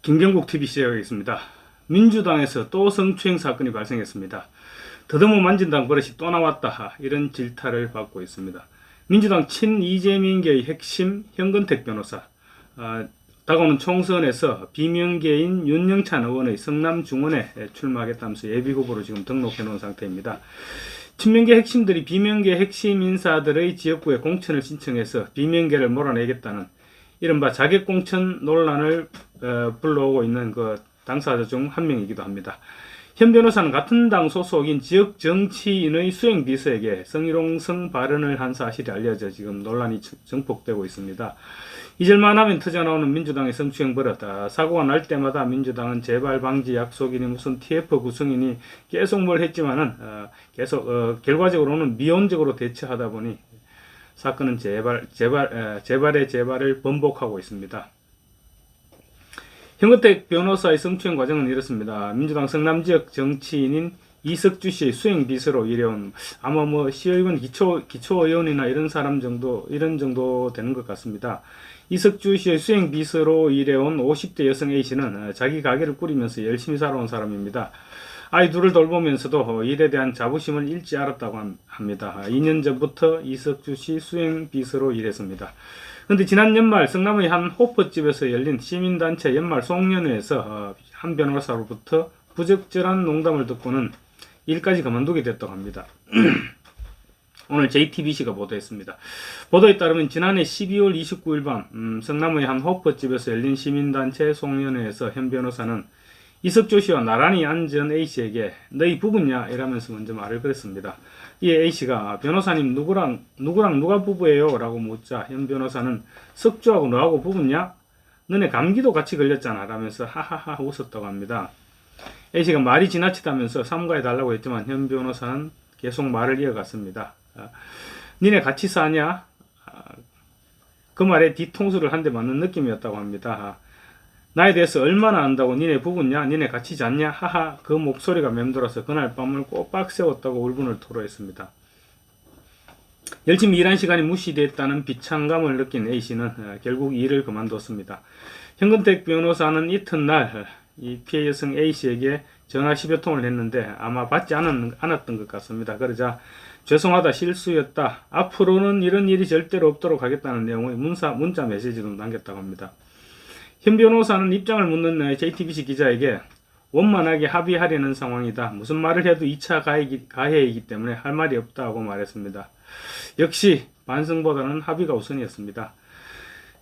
김경국 TV 시작하겠습니다. 민주당에서 또 성추행 사건이 발생했습니다. 더듬어 만진당 버릇이 또 나왔다. 이런 질타를 받고 있습니다. 민주당 친 이재민계의 핵심 현근택 변호사, 다가오는 총선에서 비명계인 윤영찬 의원의 성남중원에 출마하겠다면서 예비후보로 지금 등록해 놓은 상태입니다. 친명계 핵심들이 비명계 핵심 인사들의 지역구에 공천을 신청해서 비명계를 몰아내겠다는 이른바 자객공천 논란을 불러오고 있는 그 당사자 중 한 명이기도 합니다. 현 변호사는 같은 당 소속인 지역 정치인의 수행비서에게 성희롱성 발언을 한 사실이 알려져 지금 논란이 증폭되고 있습니다. 잊을만 하면 터져나오는 민주당의 성추행 버릇. 사고가 날 때마다 민주당은 재발 방지 약속이니 무슨 TF 구성이니 계속 뭘 했지만은 계속 결과적으로는 미온적으로 대처하다 보니 사건은 재발의 재발을 번복하고 있습니다. 현근택 변호사의 성추행 과정은 이렇습니다. 민주당 성남지역 정치인인 이석주 씨의 수행비서로 일해온 아마 뭐 시의원 기초의원이나 이런 정도 되는 것 같습니다. 이석주 씨의 수행비서로 일해온 50대 여성 A씨는 자기 가게를 꾸리면서 열심히 살아온 사람입니다. 아이 둘을 돌보면서도 일에 대한 자부심을 잃지 않았다고 합니다. 2년 전부터 이석주 씨 수행비서로 일했습니다. 그런데 지난 연말 성남의 한 호퍼집에서 열린 시민단체 연말 송년회에서 한 변호사로부터 부적절한 농담을 듣고는 일까지 그만두게 됐다고 합니다. 오늘 JTBC가 보도했습니다. 보도에 따르면 지난해 12월 29일 밤 성남의 한 호퍼집에서 열린 시민단체 송년회에서 현 변호사는 이석조 씨와 나란히 앉은 A씨에게 너희 부부냐? 이라면서 먼저 말을 걸었습니다. 이에 A씨가 변호사님 누구랑 누가 부부예요? 라고 묻자 현 변호사는 석조하고 너하고 부부냐? 너네 감기도 같이 걸렸잖아. 라면서 하하하 웃었다고 합니다. A씨가 말이 지나치다면서 삼가해 달라고 했지만 현 변호사는 계속 말을 이어갔습니다. 니네 같이 사냐? 그 말에 뒤통수를 한 대 맞는 느낌이었다고 합니다. 나에 대해서 얼마나 안다고 니네 부부냐? 니네 같이 잤냐? 하하. 그 목소리가 맴돌아서 그날 밤을 꼬박 세웠다고 울분을 토로했습니다. 열심히 일한 시간이 무시됐다는 비창감을 느낀 A씨는 결국 일을 그만뒀습니다. 현근택 변호사는 이튿날 이 피해 여성 A씨에게 전화 10여 통을 했는데 아마 받지 않았던 것 같습니다. 그러자 죄송하다, 실수였다, 앞으로는 이런 일이 절대로 없도록 하겠다는 내용의 문자 메시지도 남겼다고 합니다. 현 변호사는 입장을 묻는 JTBC 기자에게 원만하게 합의하려는 상황이다. 무슨 말을 해도 2차 가해이기 때문에 할 말이 없다고 말했습니다. 역시 반성보다는 합의가 우선이었습니다.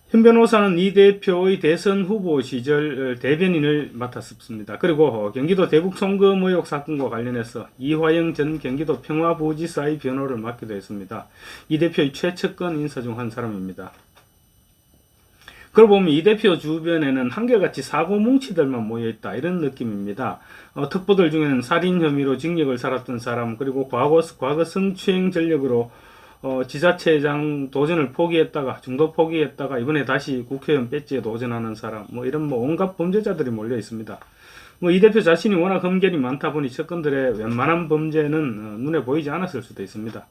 현 변호사는 이 대표의 대선 후보 시절 대변인을 맡았습니다. 그리고 경기도 대북 송금 의혹 사건과 관련해서 이화영 전 경기도 평화부지사의 변호를 맡기도 했습니다. 이 대표의 최측근 인사 중 한 사람입니다. 그러고 보면 이 대표 주변에는 한결같이 사고 뭉치들만 모여있다, 이런 느낌입니다. 특보들 중에는 살인 혐의로 징역을 살았던 사람, 그리고 과거 성추행 전력으로 지자체장 도전을 중도 포기했다가 이번에 다시 국회의원 배지에 도전하는 사람, 이런 온갖 범죄자들이 몰려 있습니다. 이 대표 자신이 워낙 흠결이 많다 보니 측근들의 웬만한 범죄는 눈에 보이지 않았을 수도 있습니다.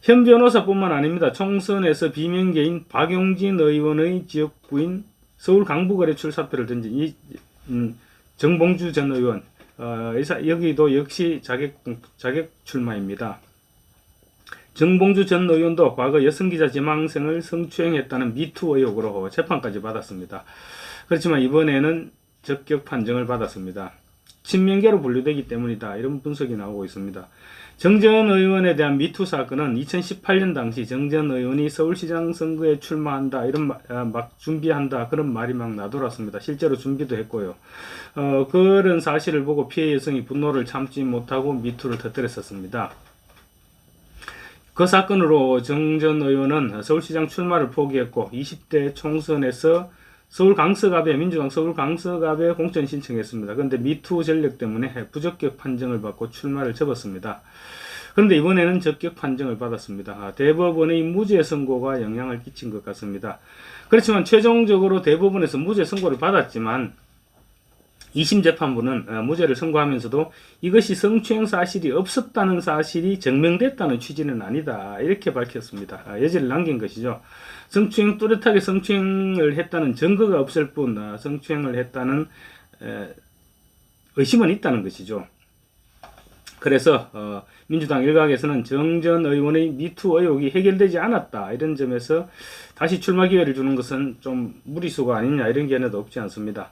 현 변호사뿐만 아닙니다. 총선에서 비명계인 박용진 의원의 지역구인 서울 강북을에 출사표를 던진 정봉주 전 의원, 여기도 역시 자객 출마입니다. 정봉주 전 의원도 과거 여성기자 지망생을 성추행했다는 미투 의혹으로 재판까지 받았습니다. 그렇지만 이번에는 적격 판정을 받았습니다. 친명계로 분류되기 때문이다, 이런 분석이 나오고 있습니다. 정 전 의원에 대한 미투 사건은 2018년 당시 정 전 의원이 서울시장 선거에 출마한다, 이런 막 준비한다, 그런 말이 막 나돌았습니다. 실제로 준비도 했고요. 그런 사실을 보고 피해 여성이 분노를 참지 못하고 미투를 터뜨렸었습니다. 그 사건으로 정 전 의원은 서울시장 출마를 포기했고 20대 총선에서 민주당 서울 강서갑에 공천 신청했습니다. 그런데 미투 전력 때문에 부적격 판정을 받고 출마를 접었습니다. 그런데 이번에는 적격 판정을 받았습니다. 대법원의 무죄 선고가 영향을 끼친 것 같습니다. 그렇지만 최종적으로 대법원에서 무죄 선고를 받았지만 2심 재판부는 무죄를 선고하면서도 이것이 성추행 사실이 없었다는 사실이 증명됐다는 취지는 아니다 이렇게 밝혔습니다. 여지를 남긴 것이죠. 뚜렷하게 성추행을 했다는 증거가 없을 뿐 성추행을 했다는 의심은 있다는 것이죠. 그래서 민주당 일각에서는 정전 의원의 미투 의혹이 해결되지 않았다 이런 점에서 다시 출마 기회를 주는 것은 좀 무리수가 아니냐 이런 견해도 없지 않습니다.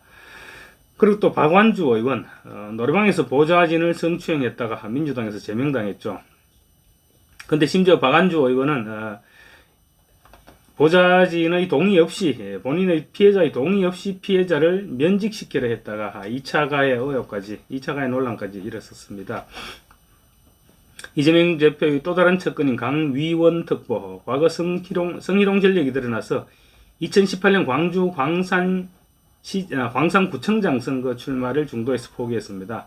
그리고 또 박완주 의원 노래방에서 보좌진을 성추행했다가 민주당에서 제명당했죠. 근데 심지어 박완주 의원은 보좌진의 동의 없이 본인의 피해자의 동의 없이 피해자를 면직시키려 했다가 2차 가해 의혹까지 2차 가해 논란까지 일었었습니다. 이재명 대표의 또 다른 측근인 강위원 특보 과거 성희롱 전력이 드러나서 2018년 광주 광산구청장 선거 출마를 중도에서 포기했습니다.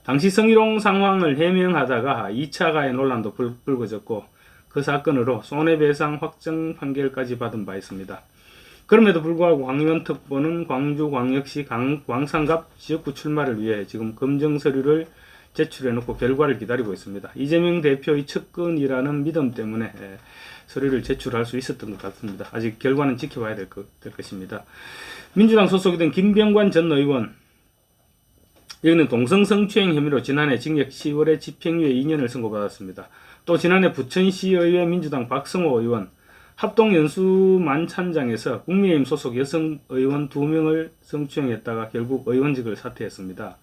당시 성희롱 상황을 해명하다가 2차 가해 논란도 불거졌고 그 사건으로 손해배상 확정 판결까지 받은 바 있습니다. 그럼에도 불구하고 강의원 특보는 광주광역시 광산갑 지역구 출마를 위해 지금 검증 서류를 제출해놓고 결과를 기다리고 있습니다. 이재명 대표의 측근이라는 믿음 때문에 서류를 제출할 수 있었던 것 같습니다. 아직 결과는 지켜봐야 될 것입니다. 민주당 소속이 된 김병관 전 의원, 여기는 동성 성추행 혐의로 지난해 징역 10월에 집행유예 2년을 선고받았습니다. 또 지난해 부천시의회 민주당 박성호 의원, 합동연수만찬장에서 국민의힘 소속 여성 의원 2명을 성추행했다가 결국 의원직을 사퇴했습니다.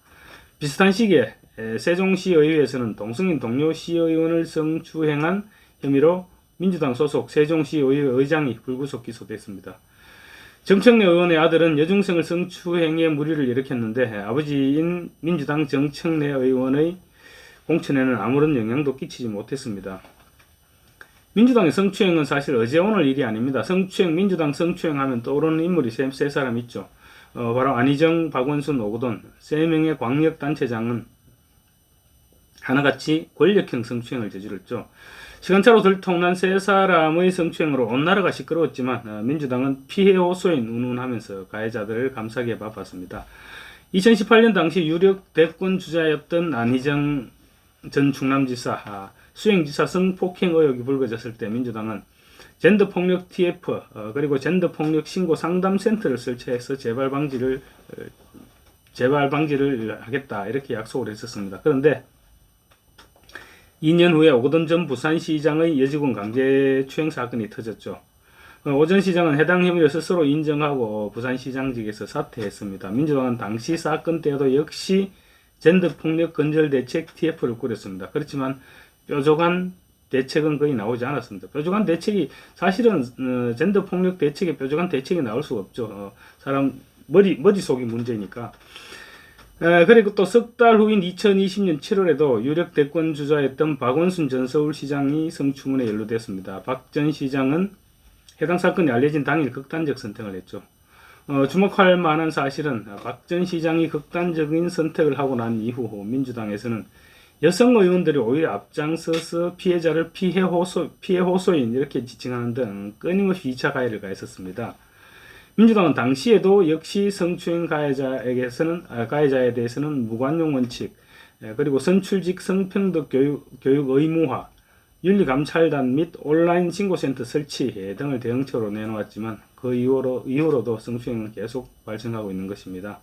비슷한 시기에 세종시의회에서는 동성인 동료 시의원을 성추행한 혐의로 민주당 소속 세종시의회 의장이 불구속 기소됐습니다. 정청래 의원의 아들은 여중생을 성추행의 무리를 일으켰는데 아버지인 민주당 정청래 의원의 공천에는 아무런 영향도 끼치지 못했습니다. 민주당의 성추행은 사실 어제 오늘 일이 아닙니다. 민주당 성추행하면 떠오르는 인물이 세 사람 있죠. 바로 안희정, 박원순, 오거돈 3명의 광역단체장은 하나같이 권력형 성추행을 저질렀죠. 시간차로 들통난 세 사람의 성추행으로 온 나라가 시끄러웠지만 민주당은 피해 호소인 운운하면서 가해자들을 감싸기에 바빴습니다. 2018년 당시 유력 대권 주자였던 안희정 전 충남지사 수행지사 성폭행 의혹이 불거졌을 때 민주당은 젠더폭력 TF 그리고 젠더폭력 신고 상담센터를 설치해서 재발 방지를 하겠다 이렇게 약속을 했었습니다. 그런데 2년 후에 오거돈 전 부산시장의 여직원 강제추행 사건이 터졌죠. 오 전 시장은 해당 혐의를 스스로 인정하고 부산시장직에서 사퇴했습니다. 민주당은 당시 사건 때에도 역시 젠더폭력 근절대책 TF를 꾸렸습니다. 그렇지만 뾰족한 대책은 거의 나오지 않았습니다. 뾰족한 대책이 사실은 젠더폭력 대책에 뾰족한 대책이 나올 수가 없죠. 사람 머릿속이 문제니까. 그리고 또 석 달 후인 2020년 7월에도 유력 대권 주자였던 박원순 전 서울시장이 성추문에 연루됐습니다. 박 전 시장은 해당 사건이 알려진 당일 극단적 선택을 했죠. 주목할 만한 사실은 박 전 시장이 극단적인 선택을 하고 난 이후 민주당에서는 여성 의원들이 오히려 앞장서서 피해자를 피해 호소인 이렇게 지칭하는 등 끊임없이 2차 가해를 가했었습니다. 민주당은 당시에도 역시 성추행 가해자에 대해서는 무관용 원칙, 그리고 선출직 성평등 교육 의무화, 윤리감찰단 및 온라인 신고센터 설치 등을 대응책으로 내놓았지만 그 이후로도 성추행은 계속 발생하고 있는 것입니다.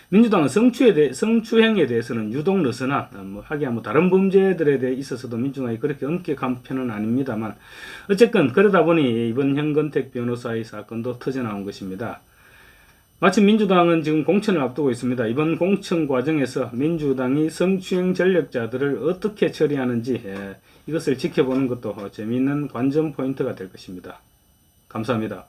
민주당은 성추행에 대해서는 유독 느슨한 하기야 다른 범죄들에 대해 있어서도 민주당이 그렇게 엄격한 편은 아닙니다만 어쨌건 그러다 보니 이번 현건택 변호사의 사건도 터져나온 것입니다. 마침 민주당은 지금 공천을 앞두고 있습니다. 이번 공천 과정에서 민주당이 성추행 전력자들을 어떻게 처리하는지 이것을 지켜보는 것도 재미있는 관전 포인트가 될 것입니다. 감사합니다.